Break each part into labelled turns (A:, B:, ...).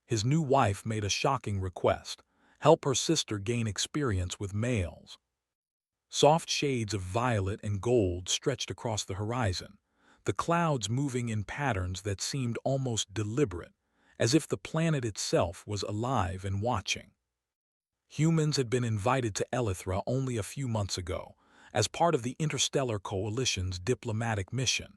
A: His new wife made a shocking request: help her sister gain experience with males. Soft shades of violet and gold stretched across the horizon, the clouds moving in patterns that seemed almost deliberate, as if the planet itself was alive and watching. Humans had been invited to Elythra only a few months ago, as part of the Interstellar Coalition's diplomatic mission.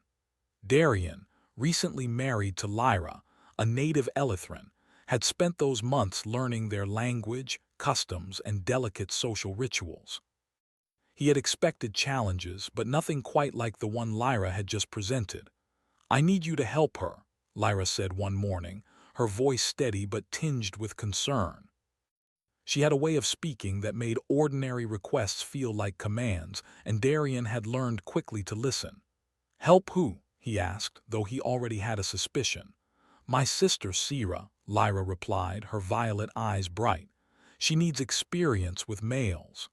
A: Darien, recently married to Lyra, a native Elythran, had spent those months learning their language, customs, and delicate social rituals. He had expected challenges, but nothing quite like the one Lyra had just presented. "I need you to help her," Lyra said one morning, her voice steady but tinged with concern. She had a way of speaking that made ordinary requests feel like commands, and Darien had learned quickly to listen. "Help who?" he asked, though he already had a suspicion. "My sister, Sira," Lyra replied, her violet eyes bright. "She needs experience with males."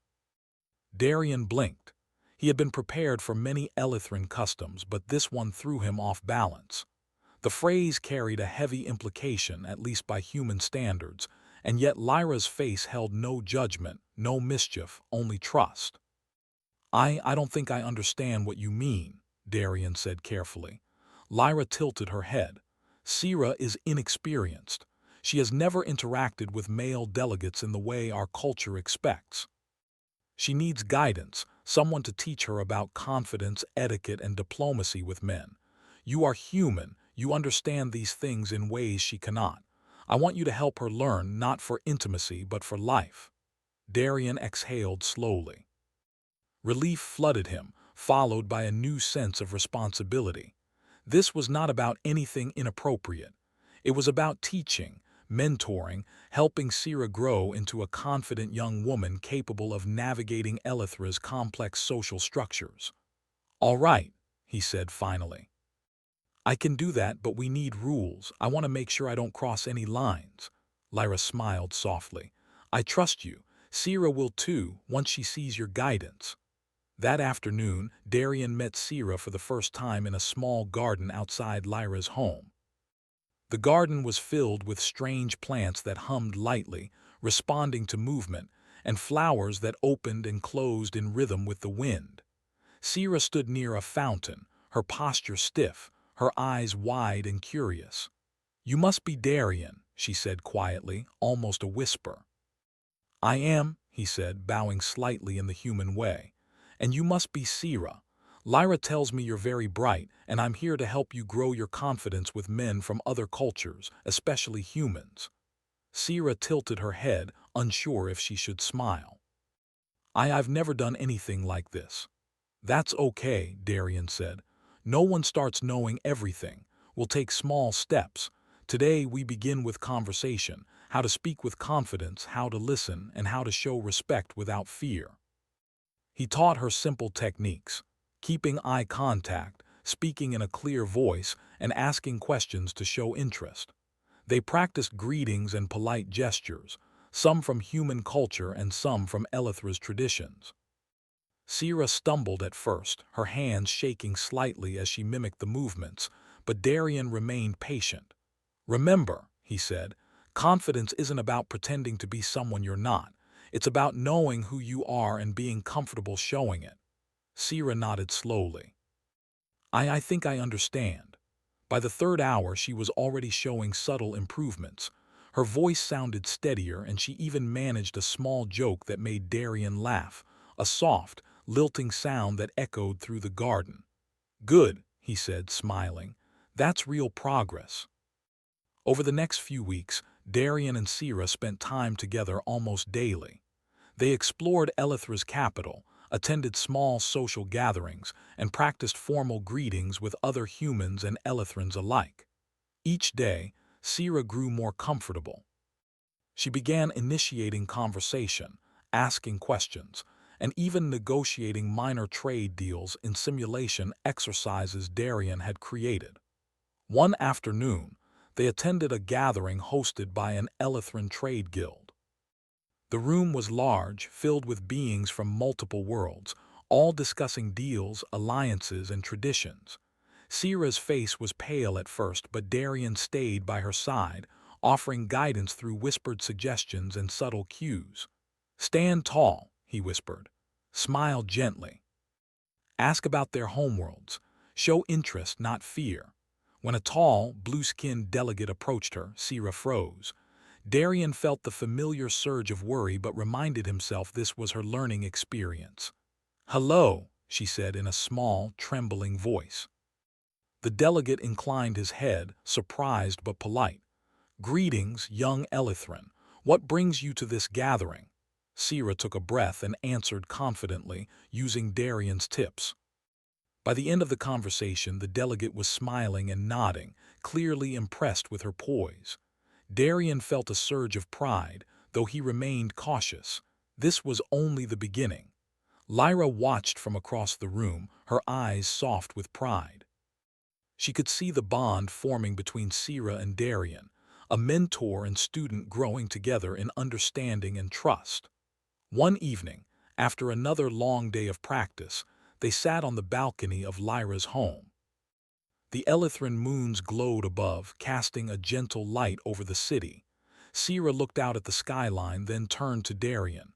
A: Darien blinked. He had been prepared for many Elythran customs, but this one threw him off balance. The phrase carried a heavy implication, at least by human standards, and yet Lyra's face held no judgment, no mischief, only trust. I don't think I understand what you mean," Darien said carefully. Lyra tilted her head. "Sira is inexperienced. She has never interacted with male delegates in the way our culture expects. She needs guidance, someone to teach her about confidence, etiquette, and diplomacy with men. You are human, you understand these things in ways she cannot. I want you to help her learn, not for intimacy, but for life." Darien exhaled slowly. Relief flooded him, followed by a new sense of responsibility. This was not about anything inappropriate. It was about teaching, mentoring, helping Sira grow into a confident young woman capable of navigating Elythra's complex social structures. "All right," he said finally. "I can do that, but we need rules. I want to make sure I don't cross any lines." Lyra smiled softly. "I trust you. Sira will too, once she sees your guidance." That afternoon, Darien met Sira for the first time in a small garden outside Lyra's home. The garden was filled with strange plants that hummed lightly, responding to movement, and flowers that opened and closed in rhythm with the wind. Sira stood near a fountain, her posture stiff, her eyes wide and curious. "You must be Darien," she said quietly, almost a whisper. "I am," he said, bowing slightly in the human way. "And you must be Sira. Lyra tells me you're very bright, and I'm here to help you grow your confidence with men from other cultures, especially humans." Sira tilted her head, unsure if she should smile. I've never done anything like this." "That's okay," Darien said. "No one starts knowing everything. We'll take small steps. Today we begin with conversation, how to speak with confidence, how to listen, and how to show respect without fear." He taught her simple techniques: keeping eye contact, speaking in a clear voice, and asking questions to show interest. They practiced greetings and polite gestures, some from human culture and some from Elythra's traditions. Sira stumbled at first, her hands shaking slightly as she mimicked the movements, but Darien remained patient. "Remember," he said, "confidence isn't about pretending to be someone you're not. It's about knowing who you are and being comfortable showing it." Sira nodded slowly. I think I understand." By the third hour she was already showing subtle improvements. Her voice sounded steadier, and she even managed a small joke that made Darien laugh, a soft, lilting sound that echoed through the garden. "Good," he said, smiling. "That's real progress." Over the next few weeks, Darien and Sira spent time together almost daily. They explored Elythra's capital, attended small social gatherings, and practiced formal greetings with other humans and Elythrans alike. Each day, Sira grew more comfortable. She began initiating conversation, asking questions, and even negotiating minor trade deals in simulation exercises Darien had created. One afternoon, they attended a gathering hosted by an Elythran trade guild. The room was large, filled with beings from multiple worlds, all discussing deals, alliances, and traditions. Sira's face was pale at first, but Darien stayed by her side, offering guidance through whispered suggestions and subtle cues. "Stand tall," he whispered. "Smile gently. Ask about their homeworlds. Show interest, not fear." When a tall, blue-skinned delegate approached her, Sira froze. Darian felt the familiar surge of worry but reminded himself this was her learning experience. "Hello," she said in a small, trembling voice. The delegate inclined his head, surprised but polite. "Greetings, young Elithrin. What brings you to this gathering?" Sira took a breath and answered confidently, using Darian's tips. By the end of the conversation, the delegate was smiling and nodding, clearly impressed with her poise. Darian felt a surge of pride, though he remained cautious. This was only the beginning. Lyra watched from across the room, her eyes soft with pride. She could see the bond forming between Sira and Darian, a mentor and student growing together in understanding and trust. One evening, after another long day of practice, they sat on the balcony of Lyra's home. The Elithrin moons glowed above, casting a gentle light over the city. Sira looked out at the skyline, then turned to Darian.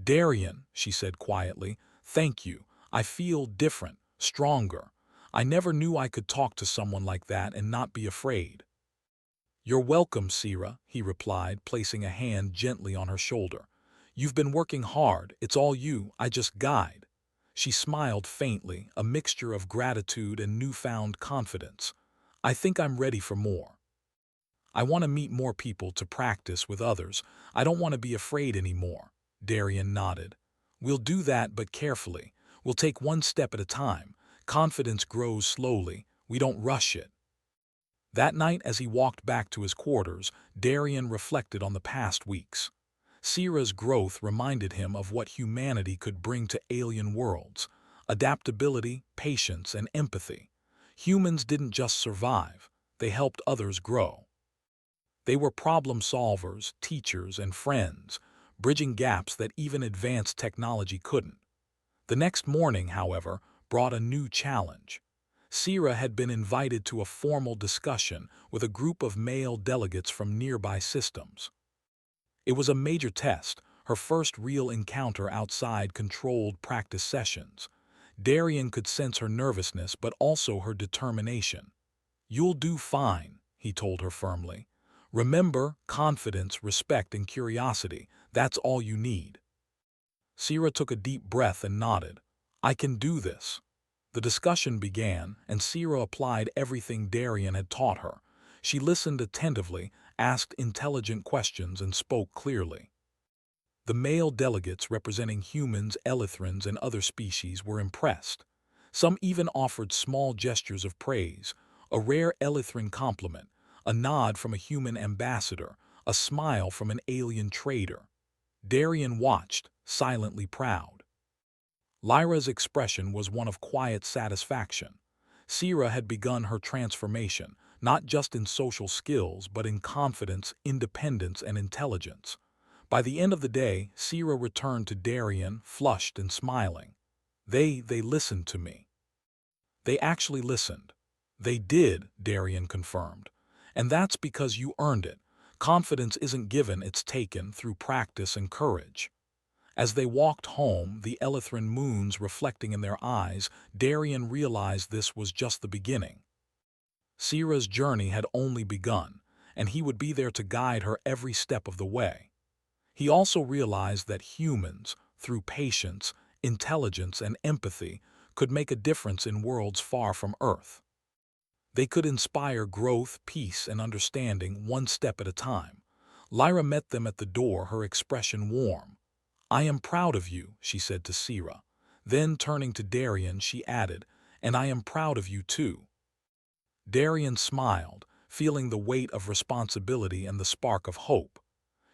A: "Darian," she said quietly, "thank you. I feel different, stronger. I never knew I could talk to someone like that and not be afraid." "You're welcome, Sira," he replied, placing a hand gently on her shoulder. "You've been working hard. It's all you. I just guide." She smiled faintly, a mixture of gratitude and newfound confidence. "I think I'm ready for more. I want to meet more people to practice with others. I don't want to be afraid anymore." Darian nodded. "We'll do that, but carefully. We'll take one step at a time. Confidence grows slowly. We don't rush it." That night, as he walked back to his quarters, Darian reflected on the past weeks. Sira's growth reminded him of what humanity could bring to alien worlds: adaptability, patience, and empathy. Humans didn't just survive, they helped others grow. They were problem solvers, teachers, and friends, bridging gaps that even advanced technology couldn't. The next morning, however, brought a new challenge. Sira had been invited to a formal discussion with a group of male delegates from nearby systems. It was a major test, her first real encounter outside controlled practice sessions. Darian could sense her nervousness but also her determination. "You'll do fine," he told her firmly. "Remember, confidence, respect, and curiosity, that's all you need." Sira took a deep breath and nodded. "I can do this." The discussion began, and Sira applied everything Darian had taught her. She listened attentively, asked intelligent questions, and spoke clearly. The male delegates representing humans, Elithrins, and other species were impressed. Some even offered small gestures of praise, a rare Elithrin compliment, a nod from a human ambassador, a smile from an alien trader. Darian watched, silently proud. Lyra's expression was one of quiet satisfaction. Sira had begun her transformation, not just in social skills, but in confidence, independence, and intelligence. By the end of the day, Sira returned to Darian, flushed and smiling. They listened to me." "They actually listened." "They did," Darian confirmed. "And that's because you earned it. Confidence isn't given, it's taken through practice and courage." As they walked home, the Elithrin moons reflecting in their eyes, Darian realized this was just the beginning. Sira's journey had only begun, and he would be there to guide her every step of the way. He also realized that humans, through patience, intelligence, and empathy, could make a difference in worlds far from Earth. They could inspire growth, peace, and understanding one step at a time. Lyra met them at the door, her expression warm. "I am proud of you," she said to Sira. Then, turning to Darian, she added, "And I am proud of you too." Darian smiled, feeling the weight of responsibility and the spark of hope.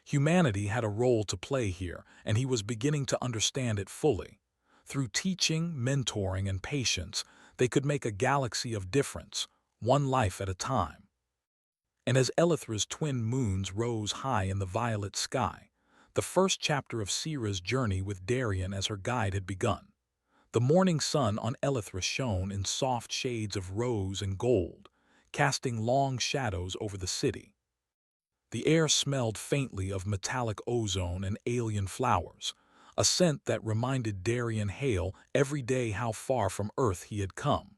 A: Humanity had a role to play here, and he was beginning to understand it fully. Through teaching, mentoring, and patience, they could make a galaxy of difference, one life at a time. And as Elithra's twin moons rose high in the violet sky, the first chapter of Sira's journey with Darian as her guide had begun. The morning sun on Elithra shone in soft shades of rose and gold, casting long shadows over the city. The air smelled faintly of metallic ozone and alien flowers, a scent that reminded Darian Hale every day how far from Earth he had come.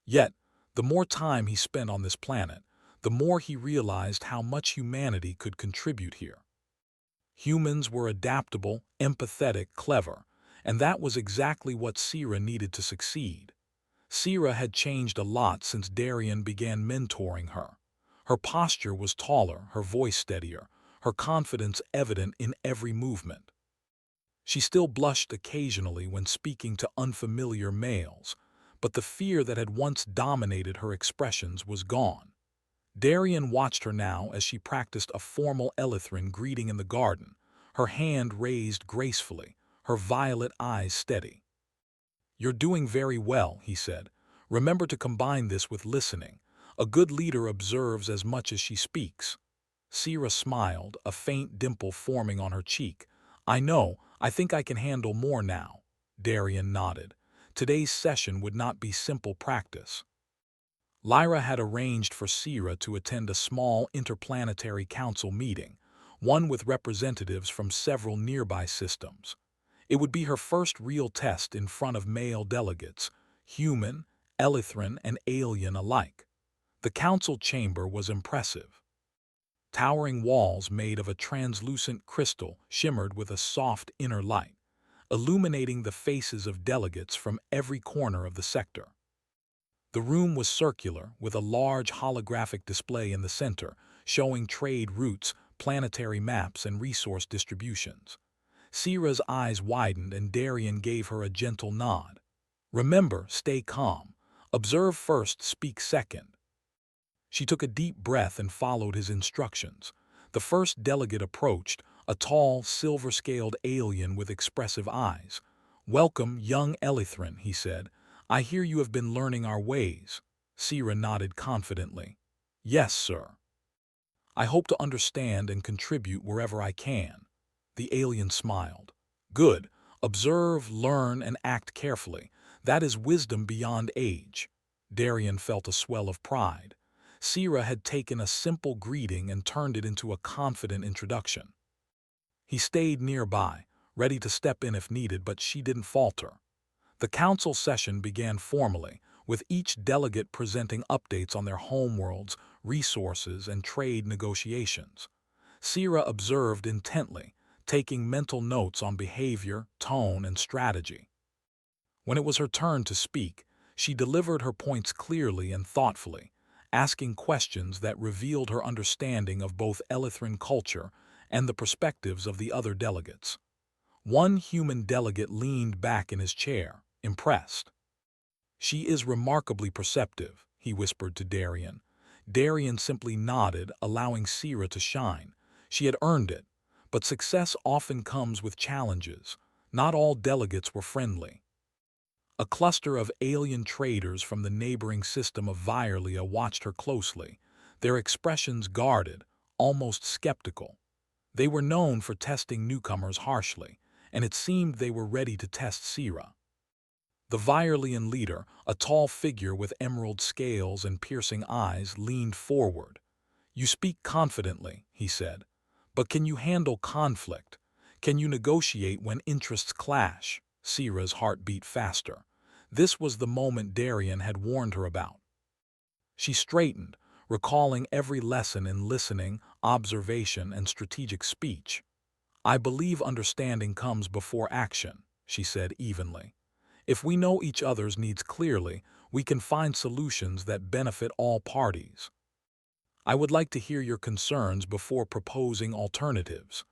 A: Yet, the more time he spent on this planet, the more he realized how much humanity could contribute here. Humans were adaptable, empathetic, clever, and that was exactly what Sira needed to succeed. Sira had changed a lot since Darian began mentoring her. Her posture was taller, her voice steadier, her confidence evident in every movement. She still blushed occasionally when speaking to unfamiliar males, but the fear that had once dominated her expressions was gone. Darian watched her now as she practiced a formal Elithrin greeting in the garden, her hand raised gracefully, her violet eyes steady. "You're doing very well," he said. "Remember to combine this with listening. A good leader observes as much as she speaks." Sira smiled, a faint dimple forming on her cheek. "I know, I think I can handle more now." Darian nodded. Today's session would not be simple practice. Lyra had arranged for Sira to attend a small interplanetary council meeting, one with representatives from several nearby systems. It would be her first real test in front of male delegates, human, Elithrin, and alien alike. The council chamber was impressive. Towering walls made of a translucent crystal shimmered with a soft inner light, illuminating the faces of delegates from every corner of the sector. The room was circular, with a large holographic display in the center, showing trade routes, planetary maps, and resource distributions. Sira's eyes widened and Darian gave her a gentle nod. "Remember, stay calm. Observe first, speak second." She took a deep breath and followed his instructions. The first delegate approached, a tall, silver-scaled alien with expressive eyes. "Welcome, young Elithrin," he said. "I hear you have been learning our ways." Sira nodded confidently. "Yes, sir. I hope to understand and contribute wherever I can." The alien smiled. "Good. Observe, learn, and act carefully. That is wisdom beyond age." Darian felt a swell of pride. Sira had taken a simple greeting and turned it into a confident introduction. He stayed nearby, ready to step in if needed, but she didn't falter. The council session began formally, with each delegate presenting updates on their homeworlds, resources, and trade negotiations. Sira observed intently, taking mental notes on behavior, tone, and strategy. When it was her turn to speak, she delivered her points clearly and thoughtfully, asking questions that revealed her understanding of both Elithrin culture and the perspectives of the other delegates. One human delegate leaned back in his chair, impressed. "She is remarkably perceptive," he whispered to Darian. Darian simply nodded, allowing Sira to shine. She had earned it, but success often comes with challenges. Not all delegates were friendly. A cluster of alien traders from the neighboring system of Vierlia watched her closely, their expressions guarded, almost skeptical. They were known for testing newcomers harshly, and it seemed they were ready to test Sira. The Vierlian leader, a tall figure with emerald scales and piercing eyes, leaned forward. "You speak confidently," he said, "but can you handle conflict? Can you negotiate when interests clash?" Sira's heart beat faster. This was the moment Darian had warned her about. She straightened, recalling every lesson in listening, observation, and strategic speech. "I believe understanding comes before action," she said evenly. "If we know each other's needs clearly, we can find solutions that benefit all parties. I would like to hear your concerns before proposing alternatives."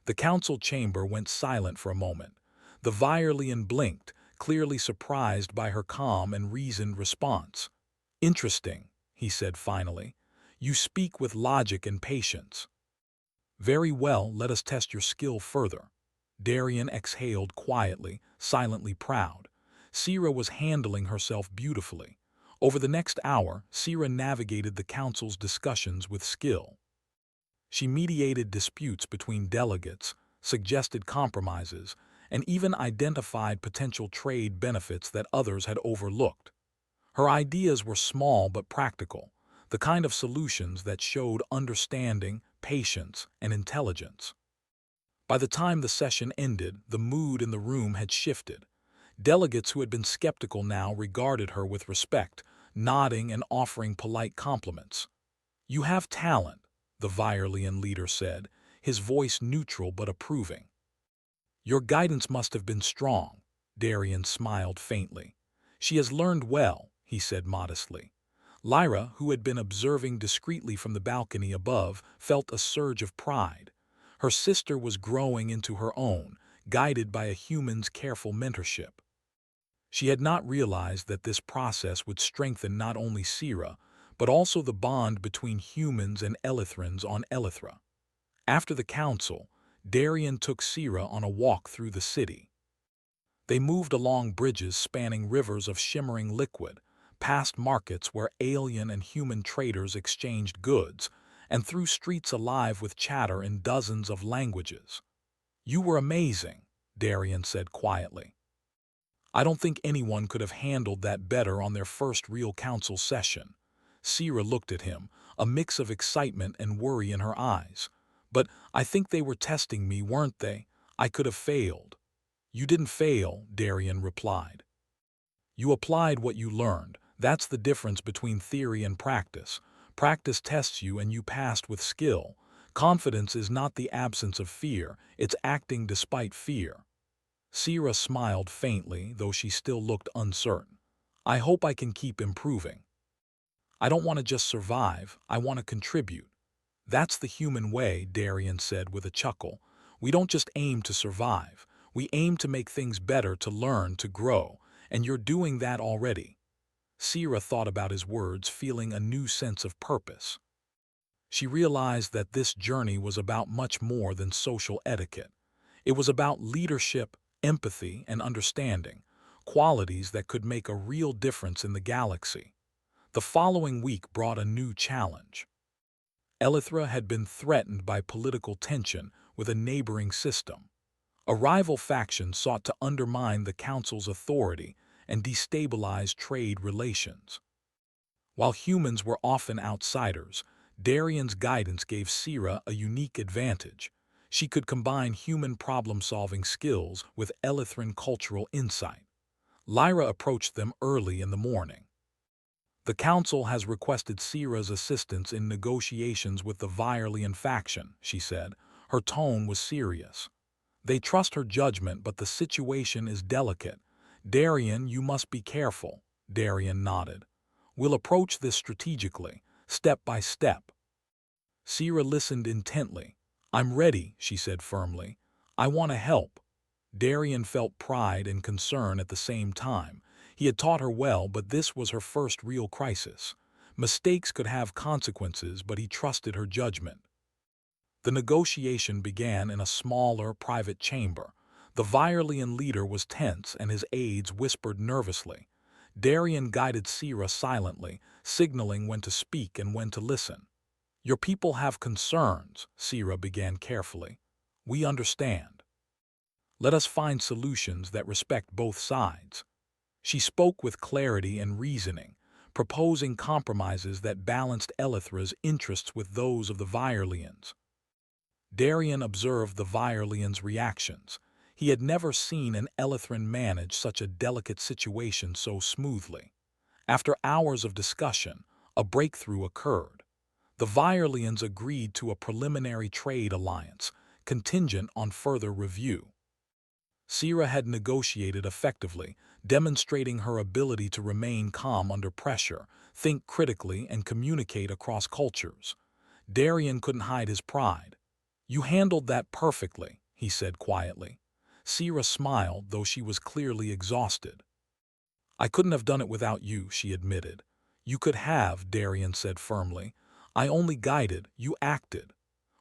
A: The council chamber went silent for a moment. The Vierlian blinked, clearly surprised by her calm and reasoned response. "Interesting," he said finally. "You speak with logic and patience." "Very well, let us test your skill further." Darian exhaled quietly, silently proud. Sira was handling herself beautifully. Over the next hour, Sira navigated the council's discussions with skill. She mediated disputes between delegates, suggested compromises, and even identified potential trade benefits that others had overlooked. Her ideas were small but practical, the kind of solutions that showed understanding, patience, and intelligence. By the time the session ended, the mood in the room had shifted. Delegates who had been skeptical now regarded her with respect, nodding and offering polite compliments. "You have talent," the Virelian leader said, his voice neutral but approving. "Your guidance must have been strong," Darian smiled faintly. "She has learned well," he said modestly. Lyra, who had been observing discreetly from the balcony above, felt a surge of pride. Her sister was growing into her own, guided by a human's careful mentorship. She had not realized that this process would strengthen not only Sira, but also the bond between humans and Elithrans on Elithra. After the council, Darian took Sira on a walk through the city. They moved along bridges spanning rivers of shimmering liquid, past markets where alien and human traders exchanged goods, and through streets alive with chatter in dozens of languages. "You were amazing," Darian said quietly. "I don't think anyone could have handled that better on their first real council session." Sira looked at him, a mix of excitement and worry in her eyes. "But I think they were testing me, weren't they? I could have failed." "You didn't fail," Darian replied. "You applied what you learned. That's the difference between theory and practice. Practice tests you and you passed with skill. Confidence is not the absence of fear, it's acting despite fear." Sira smiled faintly, though she still looked uncertain. "I hope I can keep improving. I don't want to just survive, I want to contribute." "That's the human way," Darian said with a chuckle. "We don't just aim to survive. We aim to make things better, to learn, to grow, and you're doing that already." Sira thought about his words, feeling a new sense of purpose. She realized that this journey was about much more than social etiquette. It was about leadership, empathy, and understanding, qualities that could make a real difference in the galaxy. The following week brought a new challenge. Elithra had been threatened by political tension with a neighboring system. A rival faction sought to undermine the council's authority and destabilize trade relations. While humans were often outsiders, Darian's guidance gave Sira a unique advantage. She could combine human problem-solving skills with Elithran cultural insight. Lyra approached them early in the morning. "The council has requested Sira's assistance in negotiations with the Virelian faction," she said. Her tone was serious. "They trust her judgment, but the situation is delicate. Darian, you must be careful." Darian nodded. "We'll approach this strategically, step by step." Sira listened intently. "I'm ready," she said firmly. "I want to help." Darian felt pride and concern at the same time. He had taught her well, but this was her first real crisis. Mistakes could have consequences, but he trusted her judgment. The negotiation began in a smaller, private chamber. The Virelian leader was tense, and his aides whispered nervously. Darian guided Sira silently, signaling when to speak and when to listen. "Your people have concerns," Sira began carefully. "We understand. Let us find solutions that respect both sides." She spoke with clarity and reasoning, proposing compromises that balanced Elithra's interests with those of the Virelians. Darian observed the Virelians' reactions. He had never seen an Elithran manage such a delicate situation so smoothly. After hours of discussion, a breakthrough occurred. The Virelians agreed to a preliminary trade alliance, contingent on further review. Sira had negotiated effectively, demonstrating her ability to remain calm under pressure, think critically, and communicate across cultures. Darian couldn't hide his pride. "You handled that perfectly," he said quietly. Sira smiled, though she was clearly exhausted. "I couldn't have done it without you," she admitted. "You could have," Darian said firmly. "I only guided, you acted."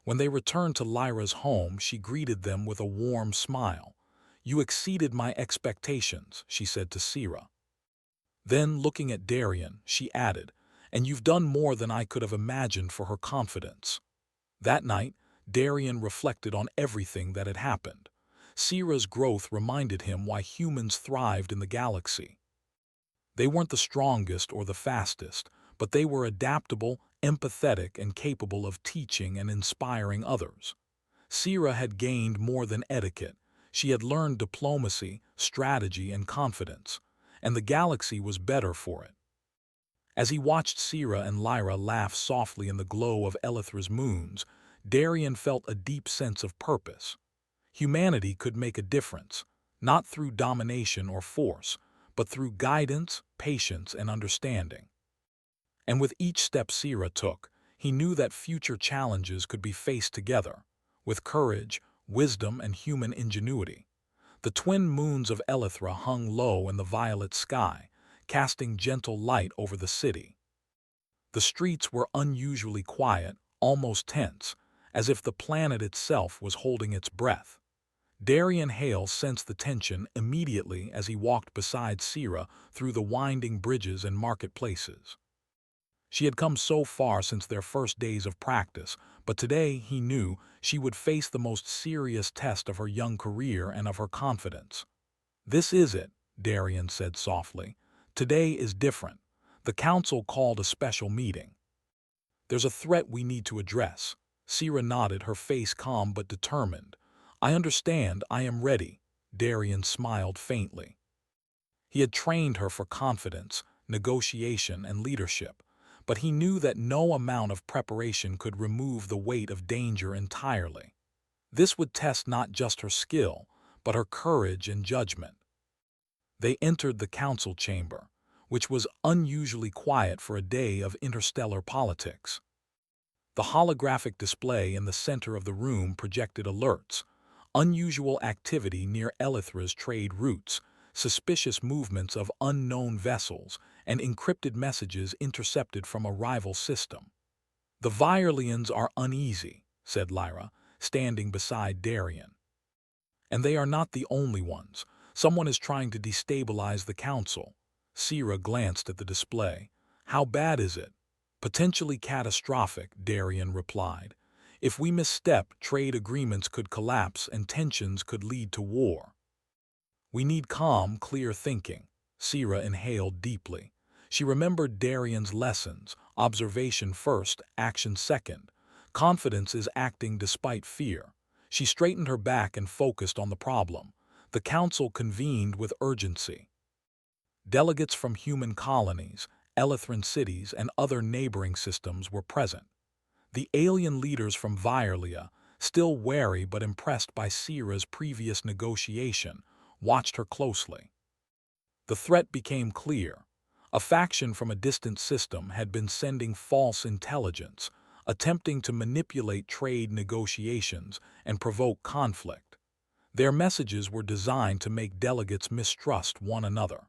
A: When they returned to Lyra's home, she greeted them with a warm smile. "You exceeded my expectations," she said to Sira. Then, looking at Darian, she added, "And you've done more than I could have imagined for her confidence." That night, Darian reflected on everything that had happened. Sira's growth reminded him why humans thrived in the galaxy. They weren't the strongest or the fastest, but they were adaptable, empathetic, and capable of teaching and inspiring others. Sira had gained more than etiquette. She had learned diplomacy, strategy, and confidence, and the galaxy was better for it. As he watched Sira and Lyra laugh softly in the glow of Elithra's moons, Darien felt a deep sense of purpose. Humanity could make a difference, not through domination or force, but through guidance, patience, and understanding. And with each step Sira took, he knew that future challenges could be faced together, with courage, wisdom, and human ingenuity. The twin moons of Elithra hung low in the violet sky, casting gentle light over the city. The streets were unusually quiet, almost tense, as if the planet itself was holding its breath. Darien Hale sensed the tension immediately as he walked beside Sira through the winding bridges and marketplaces. She had come so far since their first days of practice, but today he knew she would face the most serious test of her young career and of her confidence. "This is it," Darien said softly. "Today is different. The council called a special meeting. There's a threat we need to address." Sira nodded, her face calm but determined. "I understand, I am ready." Darien smiled faintly. He had trained her for confidence, negotiation, and leadership, but he knew that no amount of preparation could remove the weight of danger entirely. This would test not just her skill, but her courage and judgment. They entered the council chamber, which was unusually quiet for a day of interstellar politics. The holographic display in the center of the room projected alerts: unusual activity near Elithra's trade routes, suspicious movements of unknown vessels, and encrypted messages intercepted from a rival system. "The Virelians are uneasy," said Lyra, standing beside Darien. "And they are not the only ones. Someone is trying to destabilize the council." Sira glanced at the display. "How bad is it?" "Potentially catastrophic," Darien replied. "If we misstep, trade agreements could collapse and tensions could lead to war." "We need calm, clear thinking." Sira inhaled deeply. She remembered Darien's lessons: observation first, action second. Confidence is acting despite fear. She straightened her back and focused on the problem. The council convened with urgency. Delegates from human colonies, Elithran cities, and other neighboring systems were present. The alien leaders from Virelia, still wary but impressed by Sira's previous negotiation, watched her closely. The threat became clear. A faction from a distant system had been sending false intelligence, attempting to manipulate trade negotiations and provoke conflict. Their messages were designed to make delegates mistrust one another.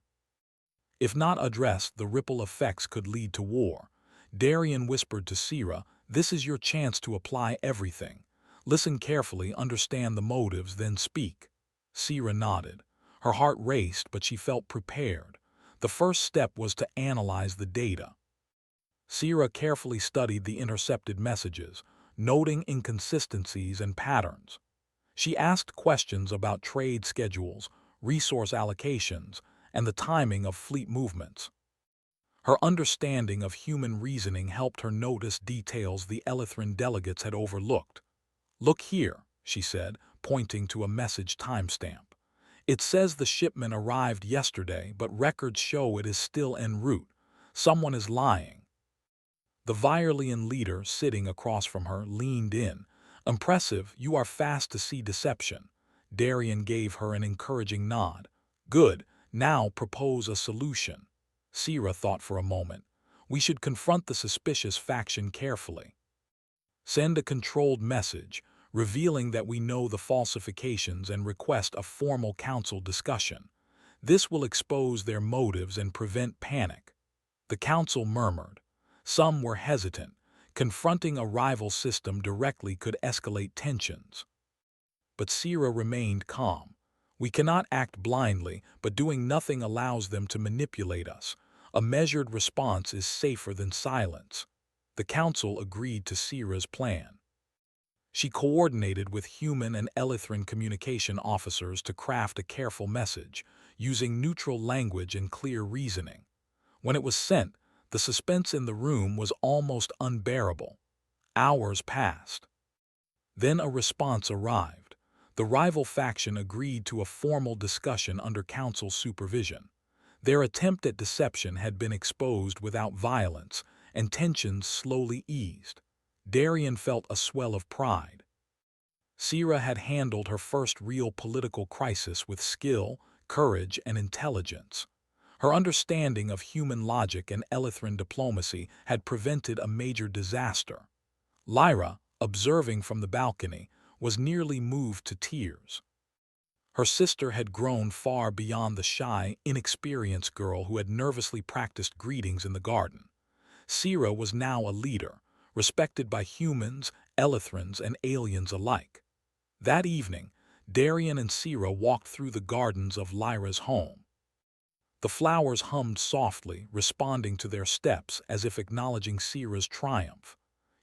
A: If not addressed, the ripple effects could lead to war. Darien whispered to Sira, "This is your chance to apply everything. Listen carefully, understand the motives, then speak." Sira nodded. Her heart raced, but she felt prepared. The first step was to analyze the data. Sira carefully studied the intercepted messages, noting inconsistencies and patterns. She asked questions about trade schedules, resource allocations, and the timing of fleet movements. Her understanding of human reasoning helped her notice details the Elithran delegates had overlooked. "Look here," she said, pointing to a message timestamp. "It says the shipment arrived yesterday, but records show it is still en route. Someone is lying." The Virelian leader, sitting across from her, leaned in. "Impressive, you are fast to see deception." Darien gave her an encouraging nod. "Good, now propose a solution." Sira thought for a moment. "We should confront the suspicious faction carefully. Send a controlled message, revealing that we know the falsifications and request a formal council discussion. This will expose their motives and prevent panic." The council murmured. Some were hesitant. Confronting a rival system directly could escalate tensions. But Sira remained calm. "We cannot act blindly, but doing nothing allows them to manipulate us. A measured response is safer than silence." The council agreed to Sira's plan. She coordinated with human and Elithran communication officers to craft a careful message, using neutral language and clear reasoning. When it was sent, The suspense in the room was almost unbearable. Hours passed. Then a response arrived. The rival faction agreed to a formal discussion under council supervision. Their attempt at deception had been exposed without violence, and tensions slowly eased. Darian felt a swell of pride. Sira had handled her first real political crisis with skill, courage, and intelligence. Her understanding of human logic and Elithran diplomacy had prevented a major disaster. Lyra, observing from the balcony, was nearly moved to tears. Her sister had grown far beyond the shy, inexperienced girl who had nervously practiced greetings in the garden. Sira was now a leader, respected by humans, Elithrans, and aliens alike. That evening, Darian and Sira walked through the gardens of Lyra's home. The flowers hummed softly, responding to their steps as if acknowledging Sira's triumph.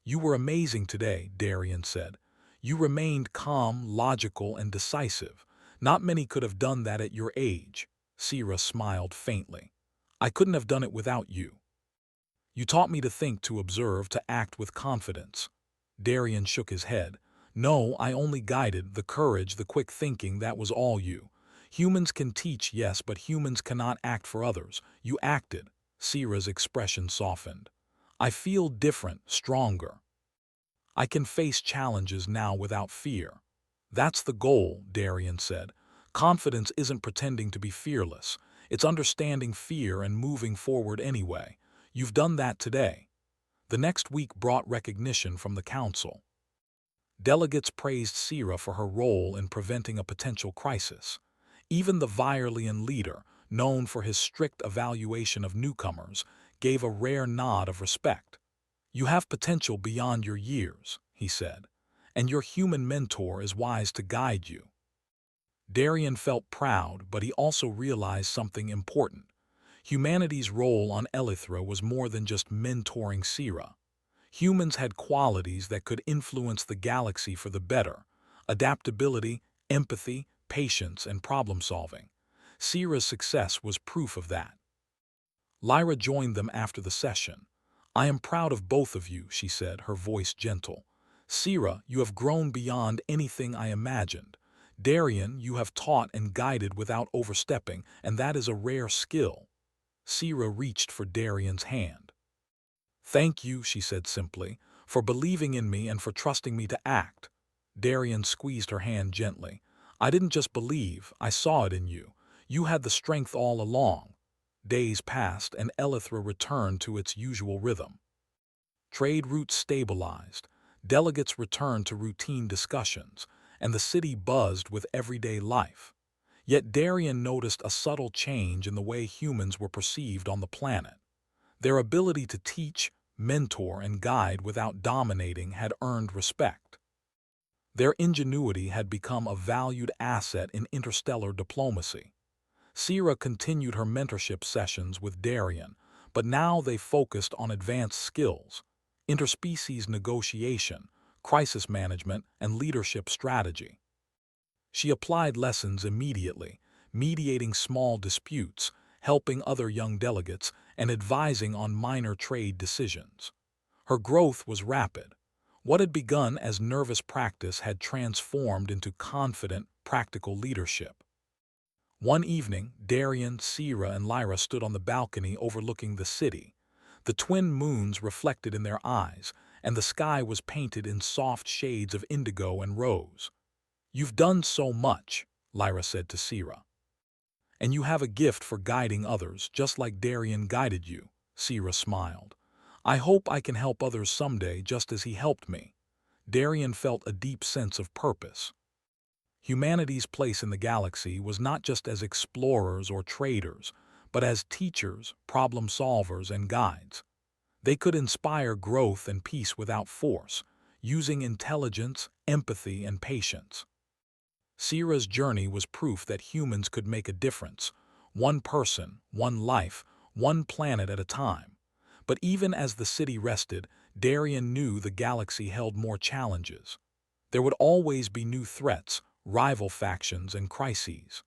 A: "You were amazing today," Darian said. "You remained calm, logical, and decisive. Not many could have done that at your age." Sira smiled faintly. "I couldn't have done it without you. You taught me to think, to observe, to act with confidence." Darian shook his head. "No, I only guided. The courage, the quick thinking, that was all you. Humans can teach, yes, but humans cannot act for others. You acted." Sira's expression softened. "I feel different, stronger. I can face challenges now without fear." "That's the goal," Darian said. "Confidence isn't pretending to be fearless. It's understanding fear and moving forward anyway. You've done that today." The next week brought recognition from the council. Delegates praised Sira for her role in preventing a potential crisis. Even the Virelian leader, known for his strict evaluation of newcomers, gave a rare nod of respect. "You have potential beyond your years," he said, "and your human mentor is wise to guide you." Darian felt proud, but he also realized something important. Humanity's role on Elithra was more than just mentoring Sira. Humans had qualities that could influence the galaxy for the better: adaptability, empathy, patience, and problem-solving. Sira's success was proof of that. Lyra joined them after the session. "I am proud of both of you," she said, her voice gentle. "Sira, you have grown beyond anything I imagined. Darian, you have taught and guided without overstepping, and that is a rare skill." Sira reached for Darian's hand. "Thank you," she said simply, "for believing in me and for trusting me to act." Darian squeezed her hand gently. "I didn't just believe, I saw it in you. You had the strength all along." Days passed, and Elithra returned to its usual rhythm. Trade routes stabilized, delegates returned to routine discussions, and the city buzzed with everyday life. Yet Darian noticed a subtle change in the way humans were perceived on the planet. Their ability to teach, mentor, and guide without dominating had earned respect. Their ingenuity had become a valued asset in interstellar diplomacy. Sira continued her mentorship sessions with Darian, but now they focused on advanced skills: interspecies negotiation, crisis management, and leadership strategy. She applied lessons immediately, mediating small disputes, helping other young delegates, and advising on minor trade decisions. Her growth was rapid. What had begun as nervous practice had transformed into confident, practical leadership. One evening, Darian, Sira, and Lyra stood on the balcony overlooking the city. The twin moons reflected in their eyes, and the sky was painted in soft shades of indigo and rose. "You've done so much," Lyra said to Sira. "And you have a gift for guiding others, just like Darian guided you," Sira smiled. "I hope I can help others someday just as he helped me." Darian felt a deep sense of purpose. Humanity's place in the galaxy was not just as explorers or traders, but as teachers, problem solvers, and guides. They could inspire growth and peace without force, using intelligence, empathy, and patience. Sira's journey was proof that humans could make a difference, one person, one life, one planet at a time. But even as the city rested, Darian knew the galaxy held more challenges. There would always be new threats, rival factions, and crises.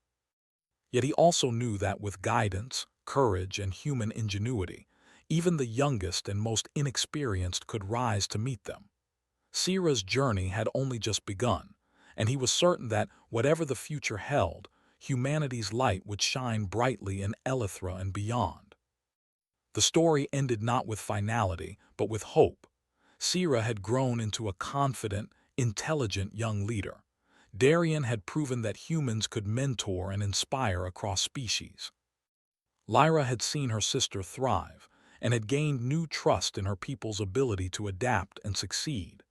A: Yet he also knew that with guidance, courage, and human ingenuity, Even the youngest and most inexperienced could rise to meet them. Sira's journey had only just begun, and he was certain that, whatever the future held, humanity's light would shine brightly in Elithra and beyond. The story ended not with finality, but with hope. Sira had grown into a confident, intelligent young leader. Darien had proven that humans could mentor and inspire across species. Lyra had seen her sister thrive, and had gained new trust in her people's ability to adapt and succeed.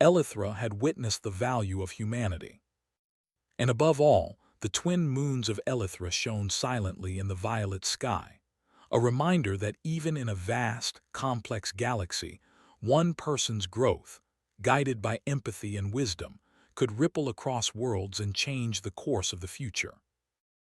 A: Elithra had witnessed the value of humanity. And above all, the twin moons of Elithra shone silently in the violet sky, a reminder that even in a vast, complex galaxy, one person's growth, guided by empathy and wisdom, could ripple across worlds and change the course of the future.